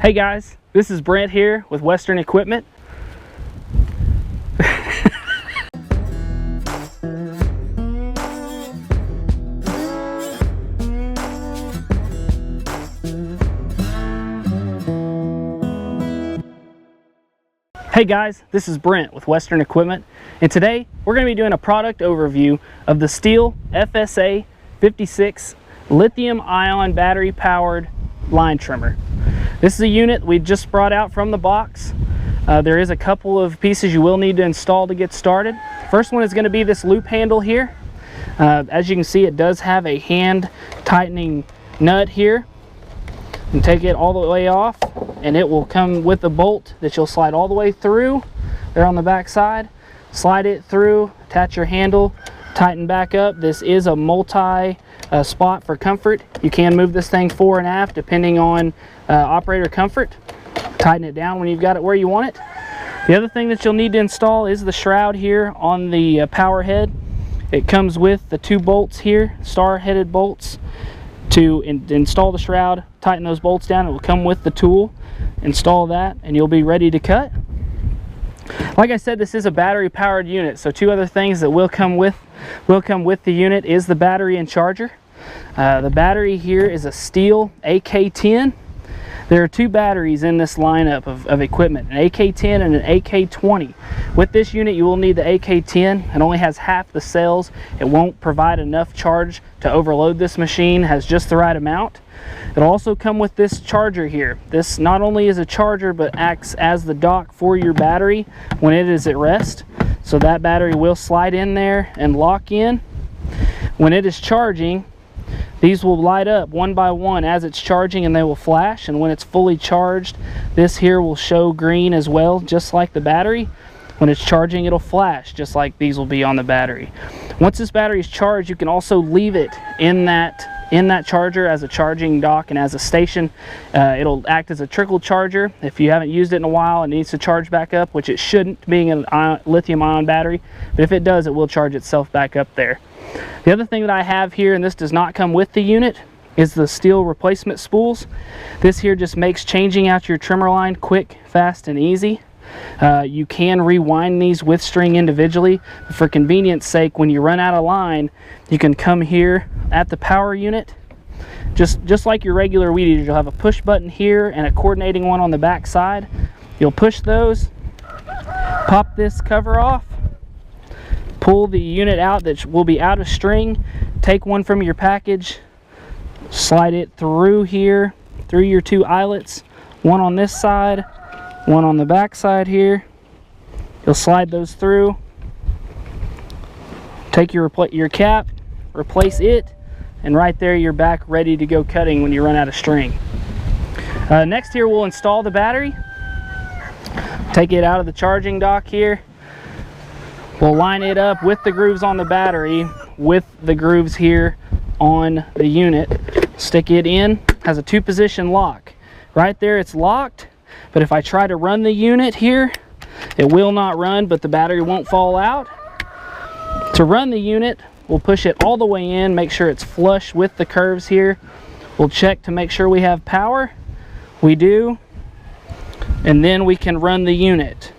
Hey guys, this is Brent here with Western Equipment. Hey guys, this is Brent with Western Equipment, and today we're going to be doing a product overview of the Stihl FSA 56 lithium ion battery powered line trimmer. This is a unit we just brought out from the box. There is a couple of pieces you will need to install to get started. First one is going to be this loop handle here. As you can see, it does have a hand tightening nut here. And take it all the way off, and it will come with a bolt that you'll slide all the way through there on the back side. Slide it through, attach your handle, tighten back up. This is a multi spot for comfort. You can move this thing fore and aft depending on operator comfort. Tighten it down when you've got it where you want it. The other thing that you'll need to install is the shroud here on the power head. It comes with the 2 bolts here, star headed bolts. To install the shroud, tighten those bolts down. It will come with the tool. Install that and you'll be ready to cut. Like I said, this is a battery powered unit, so 2 other things that will come with the unit is the battery and charger. The battery here is a Stihl AK10. There are 2 batteries in this lineup of equipment, an AK10 and an AK20. With this unit you will need the AK10. It only has half the cells. It won't provide enough charge to overload this machine, has just the right amount. It'll also come with this charger here. This not only is a charger but acts as the dock for your battery when it is at rest. So that battery will slide in there and lock in. When it is charging, these will light up one by one as it's charging, and they will flash, and when it's fully charged, this here will show green as well, just like the battery. When it's charging, it'll flash just like these will be on the battery. Once this battery is charged, you can also leave it in that charger as a charging dock and as a station. It'll act as a trickle charger. If you haven't used it in a while and it needs to charge back up, which it shouldn't, being a lithium ion battery, but if it does, it will charge itself back up there. The other thing that I have here, and this does not come with the unit, is the Stihl replacement spools. This here just makes changing out your trimmer line quick, fast, and easy. You can rewind these with string individually. For convenience sake, when you run out of line, you can come here at the power unit. Just like your regular weed eater, you'll have a push button here and a coordinating one on the back side. You'll push those, pop this cover off, pull the unit out that will be out of string, take one from your package, slide it through here, through your 2 eyelets, one on this side, one on the back side here. You'll slide those through, take your cap, replace it, and right there you're back ready to go cutting when you run out of string. Next here we'll install the battery. Take it out of the charging dock here. We'll line it up with the grooves on the battery with the grooves here on the unit. Stick it in. Has a 2-position lock. Right there it's locked, but if I try to run the unit here, it will not run, but the battery won't fall out. To run the unit, we'll push it all the way in, make sure it's flush with the curves here. We'll check to make sure we have power. We do. And then we can run the unit.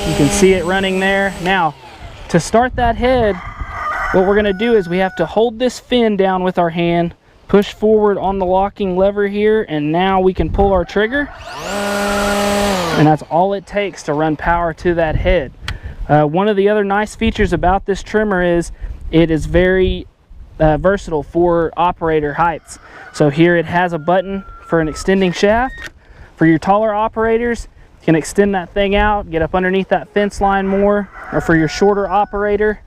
You can see it running there. Now, to start that head, what we're going to do is we have to hold this fin down with our hand, push forward on the locking lever here, and now we can pull our trigger. And that's all it takes to run power to that head. One of the other nice features about this trimmer is it is very versatile for operator heights. So here it has a button for an extending shaft. For your taller operators, you can extend that thing out, get up underneath that fence line more, or for your shorter operator,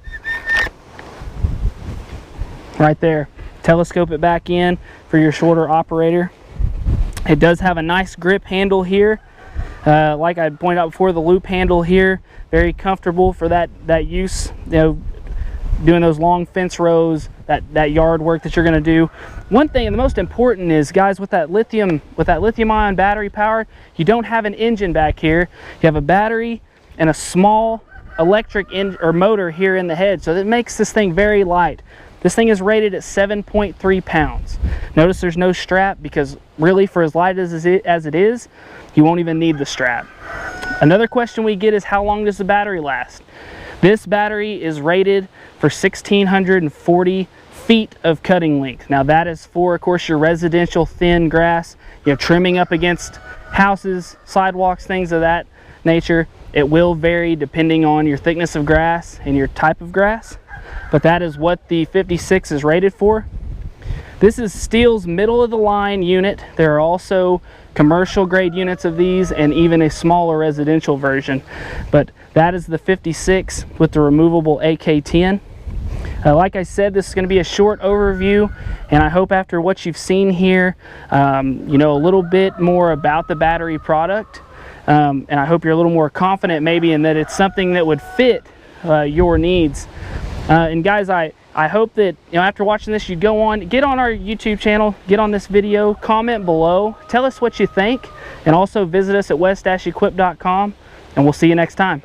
right there, telescope it back in for your shorter operator. It does have a nice grip handle here. Like I pointed out before, the loop handle here, very comfortable for that use, you know, doing those long fence rows, that yard work that you're going to do. One thing, and the most important is, guys, with that lithium ion battery powered, you don't have an engine back here. You have a battery and a small electric or motor here in the head, so that makes this thing very light. This thing is rated at 7.3 pounds. Notice there's no strap because really for as light as it is, you won't even need the strap. Another question we get is how long does the battery last? This battery is rated for 1,640 feet of cutting length. Now that is for, of course, your residential thin grass, trimming up against houses, sidewalks, things of that nature. It will vary depending on your thickness of grass and your type of grass, but that is what the 56 is rated for. This is Stihl's middle of the line unit. There are also commercial grade units of these and even a smaller residential version, but that is the 56 with the removable AK-10. Like I said, this is going to be a short overview, and I hope after what you've seen here, you know a little bit more about the battery product, and I hope you're a little more confident maybe in that it's something that would fit your needs. And guys, I hope that after watching this, you'd get on our YouTube channel, get on this video, comment below, tell us what you think, and also visit us at west-equip.com, and we'll see you next time.